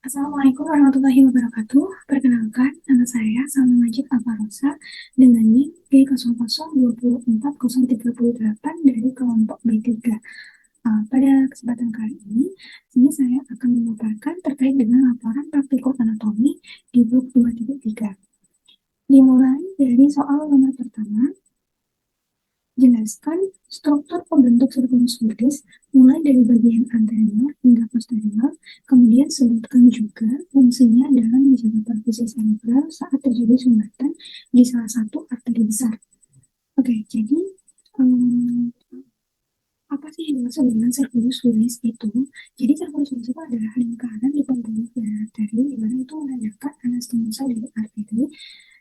Assalamualaikum warahmatullahi wabarakatuh. Perkenalkan, nama saya Salma Majid Alfarosa dengan NIM G0024038 dari kelompok B3. Pada kesempatan kali ini saya akan memaparkan terkait dengan laporan praktikum anatomi di blok 2.3. Dimulai dari soal nomor pertama, jelaskan struktur pembentuk sirkulus wilis mulai dari bagian anterior hingga posterior. Kemudian sebutkan juga fungsinya dalam menjaga perfusi cerebral saat terjadi sumbatan di salah satu arteri besar. Oke, jadi apa sih yang dimaksud dengan sirkulus wilis itu? Jadi sirkulus wilis itu adalah lingkaran di pembuluh darah arteri, di mana itu menandakan anastomosa dari arteri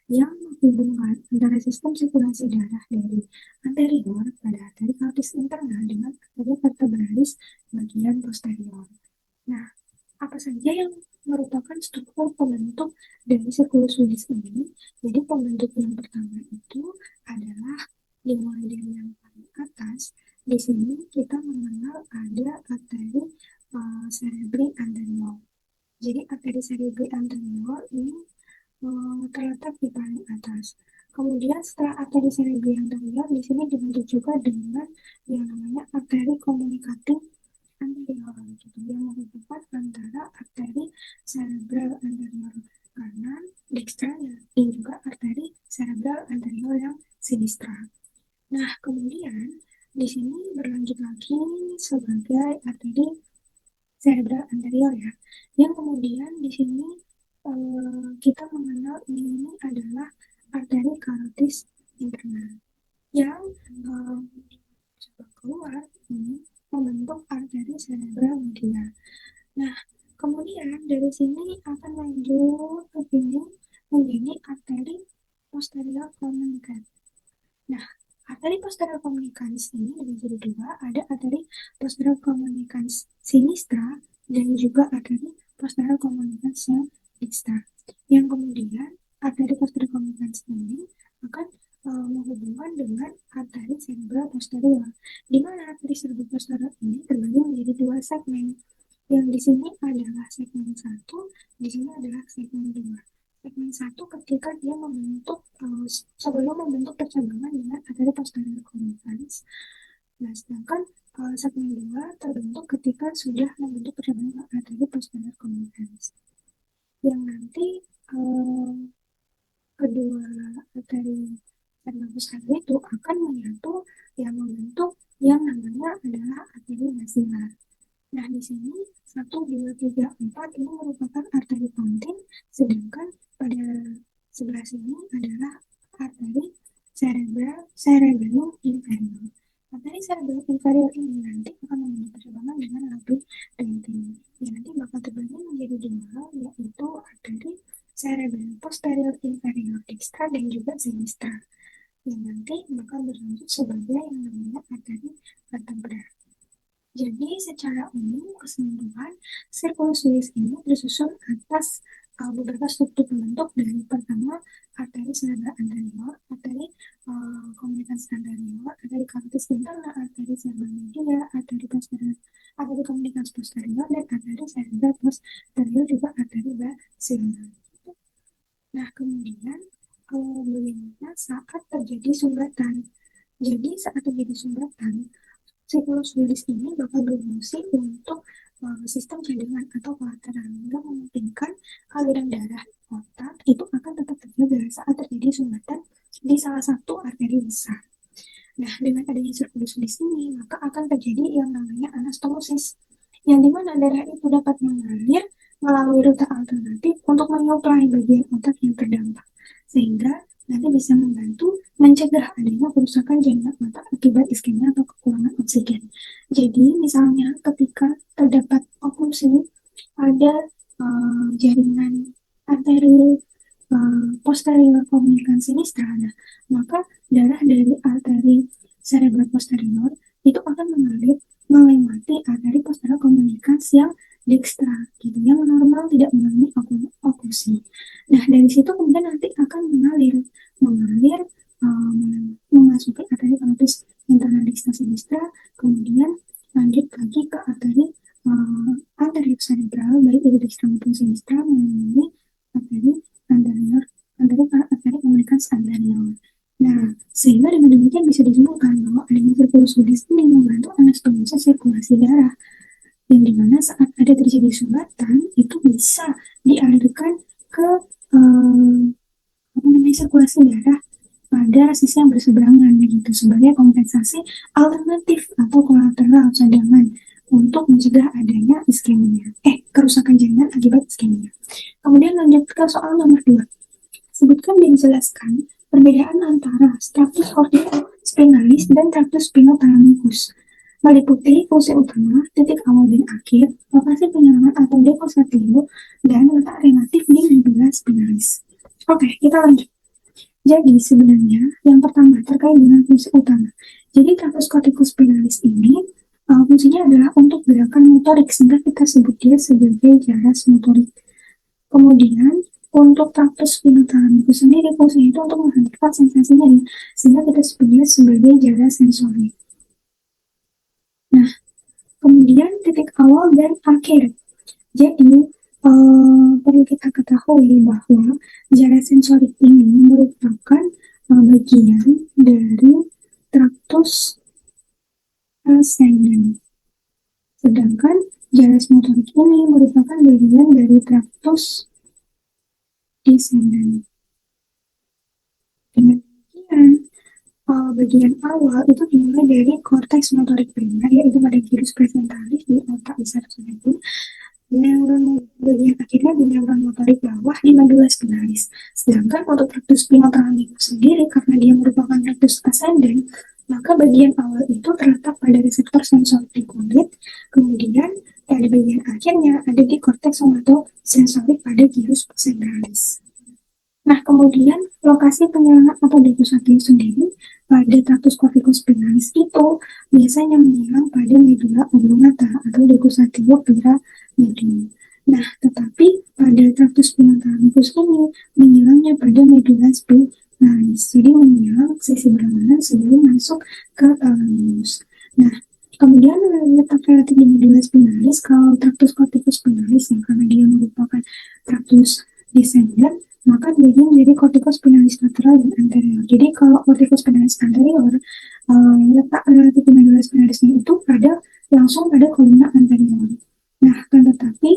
yang menghubungkan antara sistem sirkulasi darah dari anterior pada arteri karotis internal dengan arteri vertebralis bagian posterior. Nah, apa saja yang merupakan struktur pembentuk dari sirkulus wilis ini? Jadi pembentuk yang pertama itu adalah dimulai dari yang paling atas. Di sini kita mengenal ada arteri cerebri anterior. Jadi arteri cerebri anterior ini terletak di paling atas. Kemudian setelah arteri cerebri anterior, di sini dibentuk juga dengan yang namanya arteri komunikatif anterior, gitu, yang menghubungkan antara arteri cerebral anterior kanan, dextra, dan juga arteri cerebral anterior yang sinistra. Nah, kemudian di sini berlanjut lagi sebagai arteri cerebral anterior ya, yang kemudian di sini kita mengenal ini adalah arteri karotis internal yang coba keluar ini membentuk arteri cerebral media. Nah, kemudian dari sini akan lanjut ke sini menjadi arteri posterior communicans. Nah, arteri posterior communicans ini dibagi dua, ada arteri posterior communicans sinistra dan juga arteri posterior communicans yang dextra. Yang kemudian arteri posterior communicans ini akan menghubungkan dengan arteri cerebral posterior, di mana arteri cerebral posterior ini terbagi menjadi dua segmen. Yang di sini adalah segmen 1, di sini adalah segmen 2. Segmen 1 ketika dia membentuk sebelum membentuk percabangan dengan arteri posterior communicans. Nah, sedangkan segmen 2 terbentuk ketika sudah membentuk percabangan dengan arteri posterior communicans. Yang nanti kedua arteri cerebral posterior itu akan menyatu yang membentuk yang namanya adalah arteri basilar. Nah, di sini 1, 2, 3, 4 ini merupakan arteri pontin, sedangkan pada sebelah sini adalah arteri cerebellum inferior. Arteri cerebellum inferior ini nanti akan membentuk percabangan dengan labirinthine. Ya, nanti bakal terbagi menjadi dua, yaitu arteri cerebellum posterior inferior dextra dan juga sinistra. Yang nanti bakal berlanjut sebagai yang namanya arteri vertebra. Jadi secara umum keseluruhan sirkulus wilis ini tersusun atas beberapa struktur pembentuk dari pertama arteri cerebral anterior, arteri komunikasi anterior, arteri karotis internal, arteri cerebral media, arteri posterior, arteri komunikasi posterior, dan arteri cerebral posterior juga arteri basilar. Nah, kemudian bagaimana saat terjadi sumbatan? Jadi saat terjadi sumbatan, sirkulus wilis ini bakal berfungsi untuk sistem cadangan atau kolateral yang memungkinkan aliran darah otak itu akan tetap terjaga saat terjadi sumbatan di salah satu arteri besar. Nah, dengan adanya sirkulus wilis ini, maka akan terjadi yang namanya anastomosis, yang dimana darah itu dapat mengalir melalui rute alternatif untuk menyuplai bagian otak yang terdampak, sehingga nanti bisa membantu mencegah adanya kerusakan jaringan otak akibat iskemia atau kekurangan oksigen. Jadi, misalnya ketika terdapat oklusi pada jaringan arteri posterior komunikasi sinistra, maka darah dari arteri cerebral posterior itu akan mengalir melewati arteri posterior komunikasi yang dextra, gitu, yang normal tidak mengalami oklusi. Nah, dari situ kemudian nanti akan mengalir memasuki arteri karotis internal dextra sinistra, kemudian lanjut lagi ke arteri anterior cerebral baik itu dextra maupun sinistra melalui arteri anterior, arteri komunikasi anterior. Nah, sehingga dengan demikian bisa ditemukan bahwa adanya sirkulus ini membantu anastomosis sirkulasi darah, yang dimana saat ada terjadi sumbatan itu bisa dialirkan ke sirkulasi darah pada sisi yang berseberangan gitu, sebagai kompensasi alternatif atau kolateral cadangan untuk mencegah adanya iskemia, kerusakan jaringan akibat iskemia. Kemudian lanjut ke soal nomor 2. Sebutkan dan jelaskan perbedaan antara stratus corticospinalis dan tractus spinothalamikus, meliputi fungsi utama, titik awal dan akhir, lokasi penyerangan atau depositio, dan letak relatif di medulla spinalis. Oke, kita lanjut. Jadi sebenarnya yang pertama terkait dengan fungsi utama. Jadi tractus corticospinalis ini fungsinya adalah untuk gerakan motorik, sehingga kita sebut dia sebagai jaras motorik. Kemudian untuk tractus spinothalamikus sendiri fungsinya itu untuk menghadirkan sensasi nyeri, sehingga kita sebut dia sebagai jaras sensorik. Nah, kemudian titik awal dan akhir. Jadi perlu kita ketahui bahwa jarak sensorik ini merupakan bagian dari traktus ascendens. Sedangkan jarak motorik ini merupakan bagian dari traktus descendens. Dengan demikian, bagian awal itu dimulai dari korteks motorik primer, yaitu pada gyrus presentalis di otak besar cerebrum. Neuron bagian akhirnya di neuron motorik bawah di medulla spinalis. Sedangkan untuk tractus spinothalamikus sendiri, karena dia merupakan tractus ascendens, maka bagian awal itu terletak pada reseptor sensorik di kulit, kemudian pada bagian akhirnya ada di korteks somatosensorik pada gyrus ventralis. Nah, kemudian lokasi penyerangan atau depositio sendiri pada tractus corticospinalis itu biasanya menyerang pada medulla oblongata atau depositio piramidum. Nah, tetapi pada tractus spinothalamikus ini menyerangnya pada medulla spinalis, jadi menyerang sisi berlawanan sebelum masuk ke thalamus. Nah, kemudian letak relatif di medulla spinalis, kalau tractus corticospinalis yang karena dia merupakan tractus descendens, maka bagian dari corticospinalis lateral dan anterior. Jadi kalau corticospinalis anterior, letak relatif di medulla spinalisnya itu langsung pada kolumna anterior. Nah, kan tetapi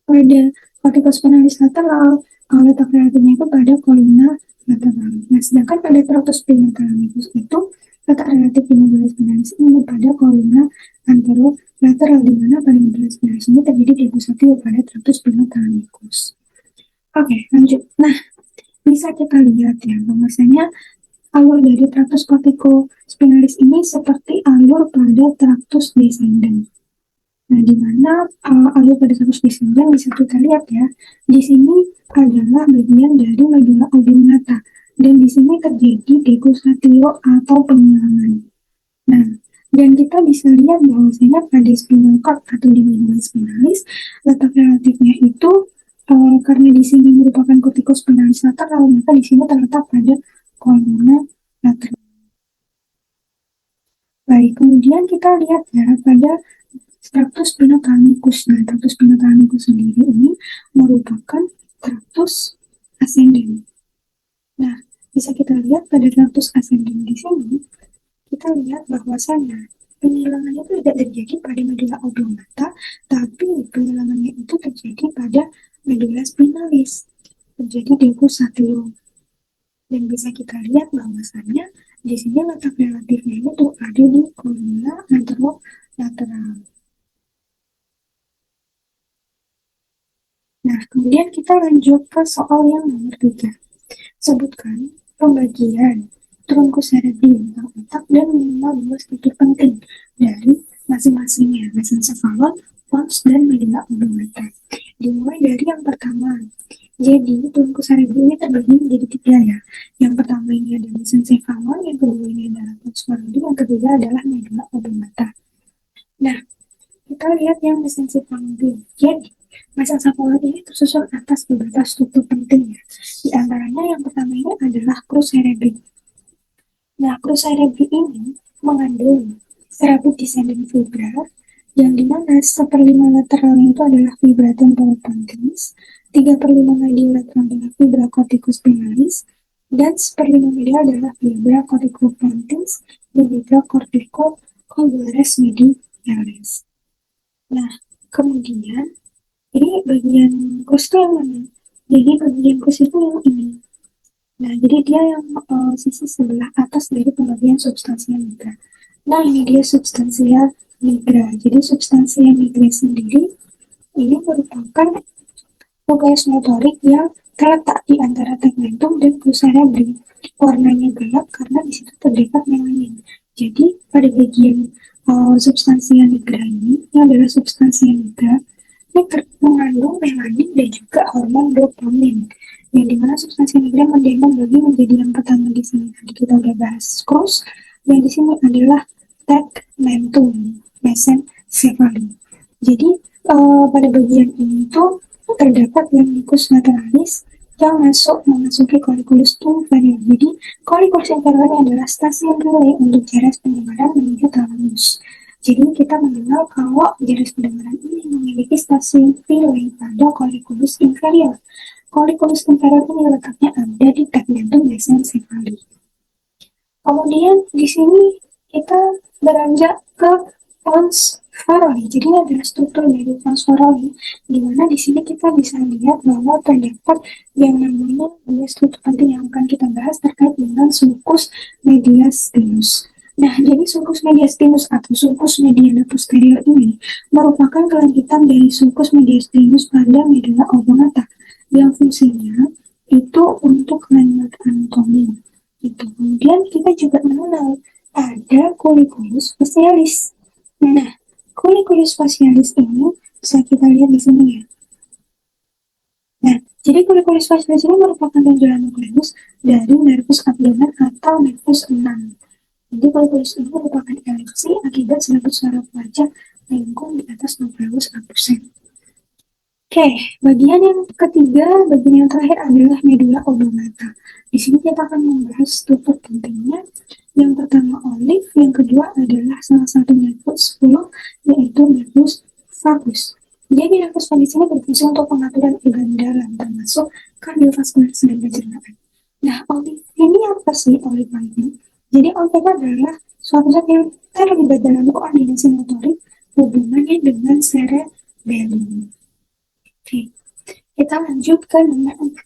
pada corticospinalis lateral, letak relatifnya itu pada kolumna lateral. Nah, sedangkan pada tractus spinothalamikus itu letak relatif di medulla spinalis ini pada kolumna anterior lateral, di mana pada medulla spinalis ini terjadi depositio pada tractus spinothalamikus. Oke, lanjut. Nah, bisa kita lihat ya bahwasanya alur dari tractus corticospinalis ini seperti alur pada tractus descendens. Nah, di mana alur pada tractus descendens bisa kita lihat ya, di sini adalah bagian dari medulla oblongata, dan di sini terjadi depositio atau penyerangan. Nah, dan kita bisa lihat bahwasanya pada spinal cord atau di medulla spinalis, letak relatifnya itu karena di sini merupakan corticospinalis lateral, maka di sini terletak pada kolumna lateral. Baik, kemudian kita lihat ya pada tractus spinothalamikus. Nah, tractus spinothalamikus sendiri ini merupakan tractus ascendens. Nah, bisa kita lihat pada tractus ascendens di sini, kita lihat bahwasanya penyerangannya itu tidak terjadi pada medulla oblongata, tapi penyerangannya itu terjadi pada medulla spinalis, terjadi depositio. Dan bisa kita lihat bahwasannya di sini letak relatifnya itu ada di kolumna anterolateral. Nah, kemudian kita lanjut ke soal yang nomor 3. Sebutkan pembagian truncus cerebri tentang otak dan minimal 2 struktur penting dari masing-masingnya, mesencephalon, pons, dan medulla oblongata. Dimulai dari yang pertama. Jadi, truncus cerebri ini terbagi menjadi 3 ya. Yang pertama ini adalah mesencephalon, yang kedua ini adalah pons cerebri, yang ketiga adalah medulla oblongata. Nah, kita lihat yang mesencephalon dulu. Jadi, mesencephalon ini tersusun atas beberapa struktur penting ya. Di antaranya yang pertama ini adalah crus cerebri. Nah, crus cerebri ini mengandung cerebral descendant fibra yang dimana 1/5 lateralnya itu adalah fibra temporopontilis, 3/5 medial lateral adalah fibra corticus spinalis, dan 1/5 medial adalah fibra corticopontilis dan fibra corticocavularis medialis. Nah, kemudian ini bagian kus itu yang mana? Jadi bagian kus itu yang ini. Nah, jadi dia yang sisi sebelah atas dari pembagian substansia nigra. Nah, ini dia substansia nigra. Jadi substansia nigra sendiri ini merupakan nukleus motorik yang terletak di antara tegmentum dan pus cerebri. Warnanya gelap karena di situ terdapat melanin. Jadi pada bagian substansia nigra ini adalah substansia nigra ini mengandung melanin dan juga hormon dopamin. Yang dimana substansi nigra membagi menjadi yang pertama di sini tadi kita udah bahas krus, yang di sini adalah tegmentum mesencephaly. Jadi pada bagian ini tuh terdapat yang mucus lateralis yang memasuki colliculus inferior. Jadi colliculus inferior adalah stasiun relay untuk jaras pendengaran menuju thalamus. Jadi kita mengenal kalau jaras pendengaran ini memiliki stasiun relay pada colliculus inferior. Colliculus inferior ini letaknya ada di tegmentum mesencephaly. Kemudian di sini kita beranjak ke pons faroli. Jadi ini adalah struktur dari pons faroli, di mana di sini kita bisa lihat bahwa terdapat yang namanya dua struktur penting yang akan kita bahas terkait dengan sulcus mediastinus. Nah, jadi sulcus mediastinus atau sulcus mediana posterior ini merupakan kelanjutan dari sulcus mediastinus pada medulla oblongata yang fungsinya itu untuk landmark anatomi. Itu. Kemudian kita juga mengenal ada colliculus facialis. Nah, colliculus facialis ini bisa kita lihat di sini ya. Nah, jadi colliculus facialis ini merupakan tonjolan nukleus dari nervus abdomen atau nervus 6. Jadi colliculus ini merupakan elipsi akibat selaput saraf wajah melengkung di atas nukleus abdusen. Oke, bagian yang ketiga, bagian yang terakhir adalah medulla oblongata. Di sini kita akan membahas struktur pentingnya. Yang pertama olive, yang kedua adalah salah satu nervus 10, yaitu nervus vagus. Jadi nervus vagus ini berfungsi untuk pengaturan organ dalam, termasuk kardiovaskular dan pencernaan. Nah, olive ini apa sih olive ini? Jadi olive adalah suatu zat yang terlibat dalam koordinasi motorik hubungannya dengan cerebellum. Oke, kita lanjut ke nomor 4.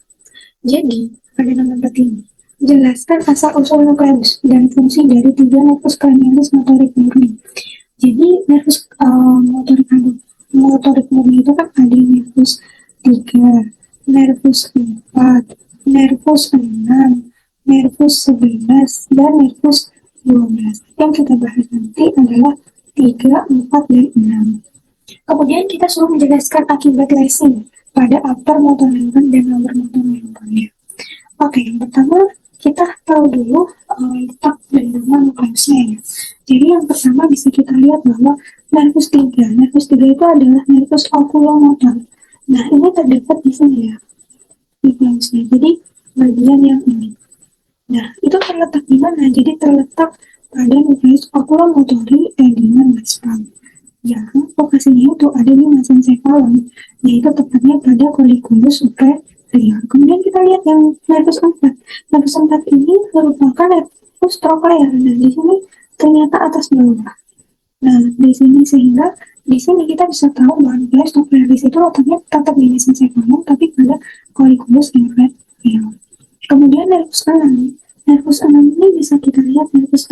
Jadi, pada nomor 4 ini, jelaskan asal-usul nukleus dan fungsi dari 3 nervus cranialis motorik murni. Jadi, nervus motorik murni itu kan ada nervus 3, nervus 4, nervus 6, nervus 11, dan nervus 12. Yang kita bahas nanti adalah 3, 4, dan 6. Kemudian kita suruh menjelaskan akibat lesi pada upper motor neuron dan lower motor neuronnya. Oke, yang pertama kita tahu dulu letak dan nama nukleusnya ya. Jadi yang pertama bisa kita lihat bahwa nervus 3 itu adalah nervus oculomotor. Nah, ini terdapat di sini ya, nukleusnya. Jadi bagian yang ini. Nah, itu terletak di mana? Jadi terletak pada nukleus oculomotori edema maspam. Yang lokasinya itu ada di mesencephalon, yaitu tepatnya pada colliculus superior. Kemudian kita lihat yang nervus 4. Nervus 4 ini merupakan nervus trochlear. Nah, di sini ternyata atas bawah. Nah, di sini sehingga di sini kita bisa tahu bahwa nukleus trochlearis itu letaknya tetap di mesencephalon, tapi pada colliculus inferior. Kemudian nervus 6. Nervus 6 ini bisa kita lihat nervus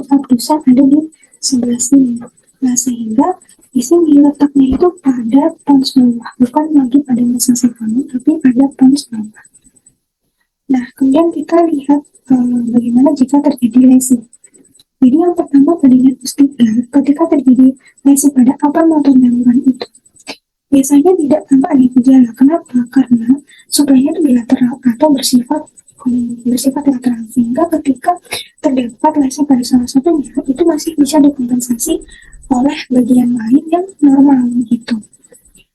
abdusen ada di sebelah sini. Nah, sehingga di sini letaknya itu pada pons bawah, bukan lagi pada mesencephalon, tapi pada pons bawah. Nah, kemudian kita lihat bagaimana jika terjadi lesi. Jadi yang pertama pada nervus 3, ketika terjadi lesi pada upper motor neuron itu, biasanya tidak tampak ada gejala. Kenapa? Karena suplainya itu bilateral atau bersifat lateral, sehingga ketika terdapat lesi pada salah satunya itu masih bisa dikompensasi oleh bagian lain yang normal gitu.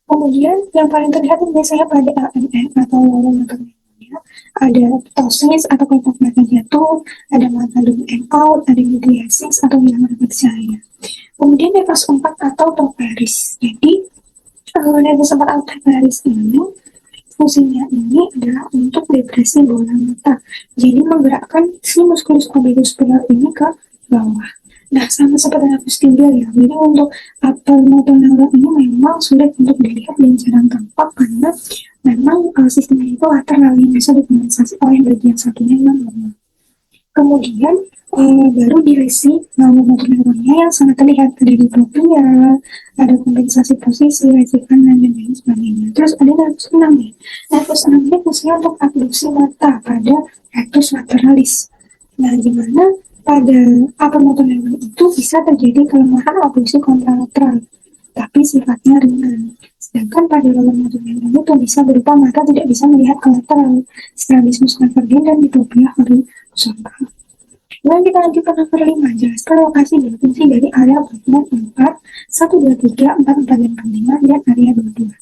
Kemudian yang paling terlihat biasanya pada AMN atau lower motor neuron. Ya. Ada ptosis atau kontak mata jatuh, ada mata zoom and out, ada mydriasis atau hilang refleks cahaya. Kemudian nervus 4 atau trochlearis. Jadi nervus 4 atau trochlearis ini fungsinya ini adalah untuk depresi bola mata. Jadi menggerakkan si musculus obliquus superior ini ke bawah. Nah, sama seperti nervus tibial ya. Jadi untuk upper motor neuron ini memang sulit untuk dilihat dan jarang tampak karena memang sistemnya itu lateral yang bisa dikompensasi oleh bagian satunya yang lemah. Kemudian baru diresi motor neuronnya yang sangat terlihat ada diplopia, ada kompensasi posisi, resi kanan, dan lain sebagainya. Terus ada nervus 6 ya. Nervus 6 ini fungsinya untuk abduksi mata pada rectus lateralis. Nah, di mana pada upper motor neuron itu bisa terjadi kelemahan abduksi kontralateral, tapi sifatnya ringan. Sedangkan pada lower motor neuron itu bisa berupa mata tidak bisa melihat ke lateral, strabismus convergent, dan diplopia horizontal. Kemudian kita lanjutkan nomor 5, jelaskan lokasi dan fungsi dari area bagian 4, 1, 2, 3, 4, 4, dan 5, dan area 22.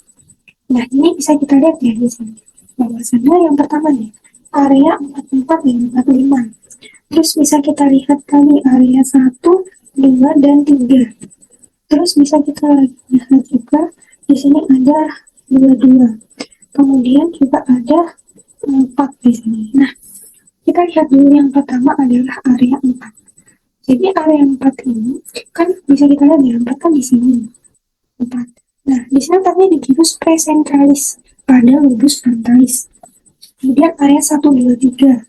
Nah, ini bisa kita lihat ya di sini. Bahwasannya yang pertama nih, area 44 dan 45. Terus bisa kita lihat tadi area 1, 2, dan 3. Terus bisa kita lihat juga di sini ada 22. Kemudian juga ada 4 di sini. Nah, kita lihat dulu yang pertama adalah area 4. Jadi area 4 ini kan bisa kita lihat ya, 4 kan di sini. 4. Nah, di sini letaknya di gyrus presentralis pada lobus frontalis. Kemudian area 1, 2, 3.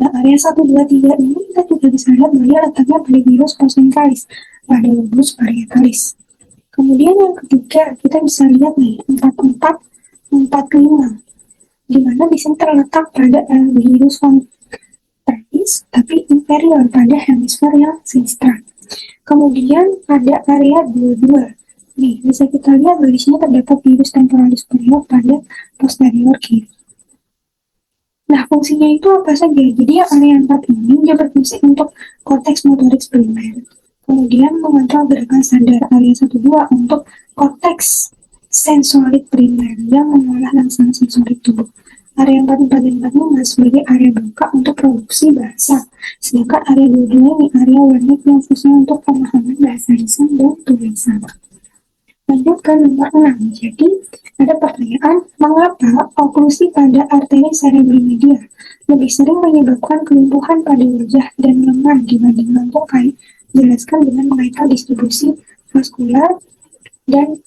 Nah, area 1, 2, 3 ini kita juga bisa lihat bahwa letaknya pada gyrus concentralis pada lobus parietalis. Kemudian yang ketiga, kita bisa lihat nih, 4, 4, 4, 5. Di mana di sini terletak pada gyrus frontalis tapi inferior pada hemisfer yang sinistra. Kemudian ada area 22. Nih, bisa kita lihat dari sini terdapat gyrus temporalis superior pada posterior kiri. Nah, fungsinya itu apa saja? Jadi area 4 ini dia berfungsi untuk korteks motorik primer. Kemudian mengontrol gerakan sadar area 1-2 untuk korteks sensorik primer yang mengolah rangsangan sensorik tubuh. Area 44 dan 45 sebagai area buka untuk produksi bahasa. Sedangkan area 22 ini area wernik yang fungsinya untuk pemahaman bahasa lisan dan tulisan. Lanjut ke nomor 6. Jadi, ada pertanyaan, mengapa oklusi pada arteri cerebromedia lebih sering menyebabkan kelumpuhan pada wajah dan lengan dibandingkan tungkai? Jelaskan dengan mengaitkan distribusi vaskular dan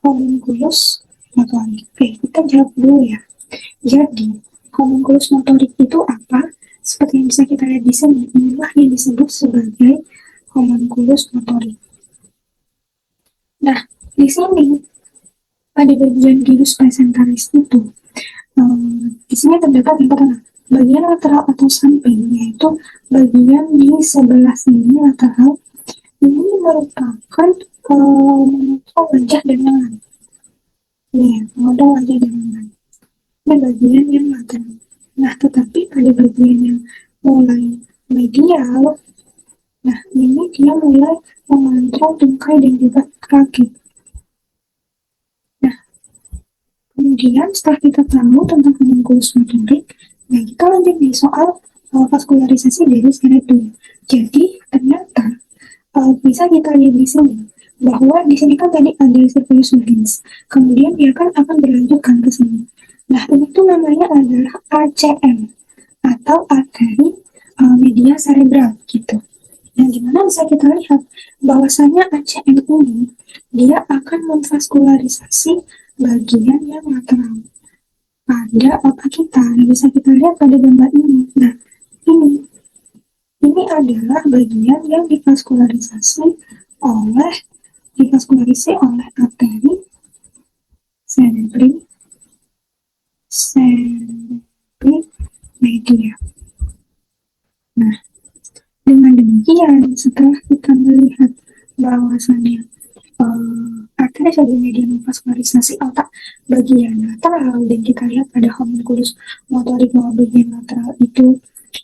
homunculus motorik. Oke, kita jawab dulu ya. Jadi, homunculus motorik itu apa? Seperti yang bisa kita lihat di sini, inilah yang disebut sebagai homunculus motorik. Nah, di sini pada bagian gyrus presentalis itu, di sini terdapat yang pertama, bagian lateral atau samping, yaitu bagian di sebelah sini lateral. Ini merupakan wajah dan lengan. Ya, modal wajah dan lengan. Ini bagian yang lateral. Nah, tetapi pada bagian yang mulai medial, nah ini dia mulai mengontrol tungkai dan juga kaki. Nah, kemudian setelah kita tahu tentang homunculus motorik, nah kita lanjut di soal vaskularisasi dari cerebrum. Jadi ternyata bisa kita lihat di sini bahwa di sini kan tadi ada circulus subins, kemudian dia kan akan berlanjutkan ke sini. Nah ini tuh namanya adalah ACM atau arteri media cerebral gitu. Yang dimana bisa kita lihat bahwasanya ACM ini dia akan memvaskularisasi bagian yang lateral pada otak kita. Nah, bisa kita lihat pada gambar ini. Nah, ini adalah bagian yang divaskularisasi oleh arteri cerebri media. Nah, dengan demikian setelah kita melihat bahwasannya arteri cerebri media memvaskularisasi otak bagian lateral dan kita lihat pada homunculus motorik bahwa bagian lateral itu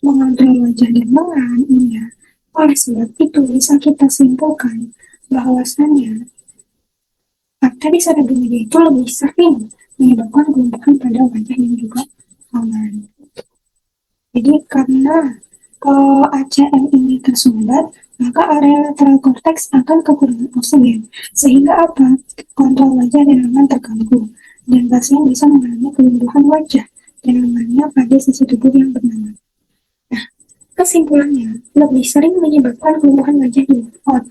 mengontrol wajah dan lengan, ya. Oleh sebab itu bisa kita simpulkan bahwasannya arteri cerebri media itu lebih sering menyebabkan kelumpuhan pada wajah dan juga aman. Jadi karena ACM ini tersumbat, maka area lateral cortex akan kekurangan oksigen. Sehingga apa? Kontrol wajah dan lengan terganggu. Dan pasien bisa mengalami kelumpuhan wajah dan lengannya pada sisi tubuh yang bernama. Kesimpulannya, lebih sering menyebabkan kelumpuhan wajah di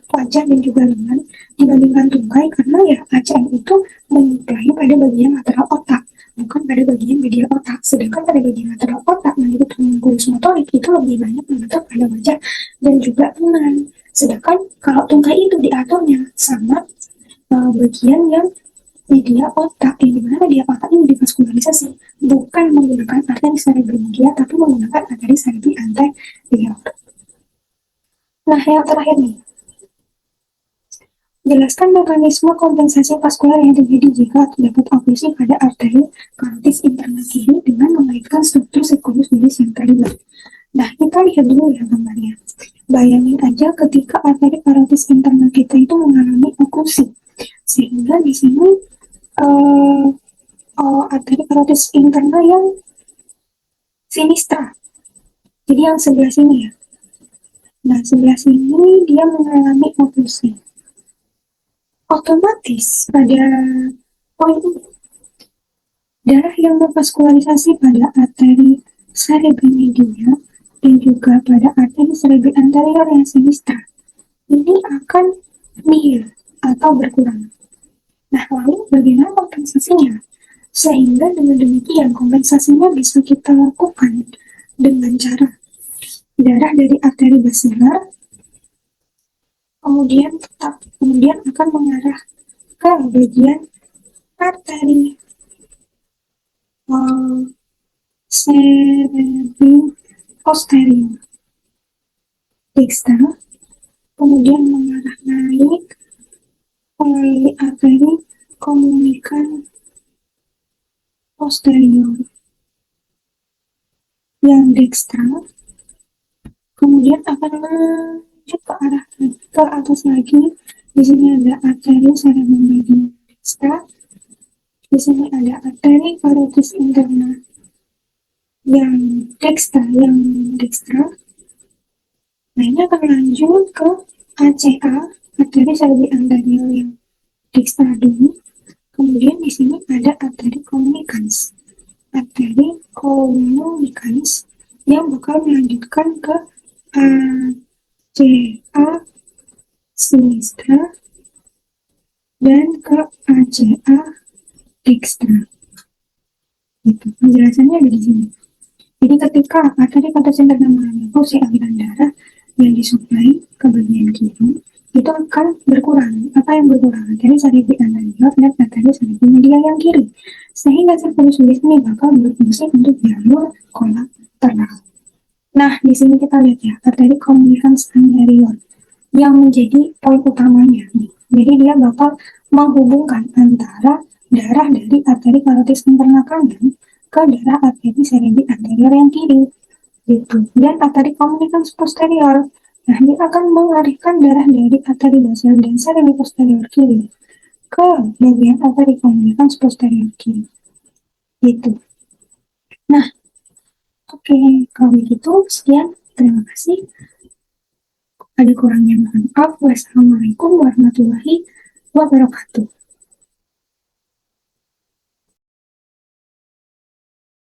wajah dan juga lengan dibandingkan tungkai karena ya ACM itu menyuplai pada bagian lateral otak, bukan pada bagian medial otak. Sedangkan pada bagian lateral otak menurut impuls motorik itu lebih banyak membentuk pada wajah dan juga lengan. Sedangkan kalau tungkai itu diaturnya sama bagian yang media otak, yang dimana media otak ini divaskularisasi bukan menggunakan arteri cerebromedia tapi menggunakan arteri cerebri anterior. Nah, yang terakhir nih, jelaskan mekanisme kompensasi vaskular yang terjadi jika terdapat oklusi pada arteri karotis internal kiri dengan mengaitkan struktur sirkulus medis yang terlibat. Nah, kita lihat dulu ya gambarnya. Bayangin aja ketika arteri karotis internal kita itu mengalami oklusi, sehingga di sini arteri karotis internal yang sinistra. Jadi yang sebelah sini ya. Nah, sebelah sini dia mengalami oklusi. Otomatis pada poin ini, darah yang memvaskularisasi pada arteri cerebri media dan juga pada arteri cerebri anterior yang sinistra ini akan nihil atau berkurang. Nah, lalu bagaimana kompensasinya? Sehingga dengan demikian kompensasinya bisa kita lakukan dengan cara darah dari arteri basilar kemudian akan mengarah ke bagian arteri cerebri posterior dextra, kemudian mengarah naik melalui arteri komunikan posterior yang dextra, kemudian akan lanjut ke arah ke atas lagi. Di sini ada arteri cerebri media dextra, di sini ada arteri karotis interna yang dextra. Nah, ini akan lanjut ke ACA, arteri cerebri anterior yang dextra dulu. Kemudian di sini ada arteri communicans yang bakal melanjutkan ke ACA sinistra dan ke ACA dextra. Gitu. Penjelasannya ada di sini. Jadi ketika arteri karotis internal mengalami oklusi, aliran darah yang disuplai ke bagian kiri itu akan berkurang. Apa yang berkurang? Arteri cerebri anterior dan arteri cerebri medial yang kiri. Sehingga sirkulus medis ini bakal berfungsi untuk jalur kolateral. Nah, di sini kita lihat ya, arteri communicans anterior yang menjadi poin utamanya. Jadi dia bakal menghubungkan antara darah dari arteri karotis internal kanan ke darah arteri cerebri anterior yang kiri. Gitu. Dan arteri communicans posterior, nah dia akan mengalihkan darah dari arteri basilar dan cerebri posterior kiri ke bagian arteri communicans posterior kiri. Gitu. Nah, oke, kalau begitu sekian. Terima kasih. Ada kurangnya mohon maaf. Wassalamualaikum warahmatullahi wabarakatuh.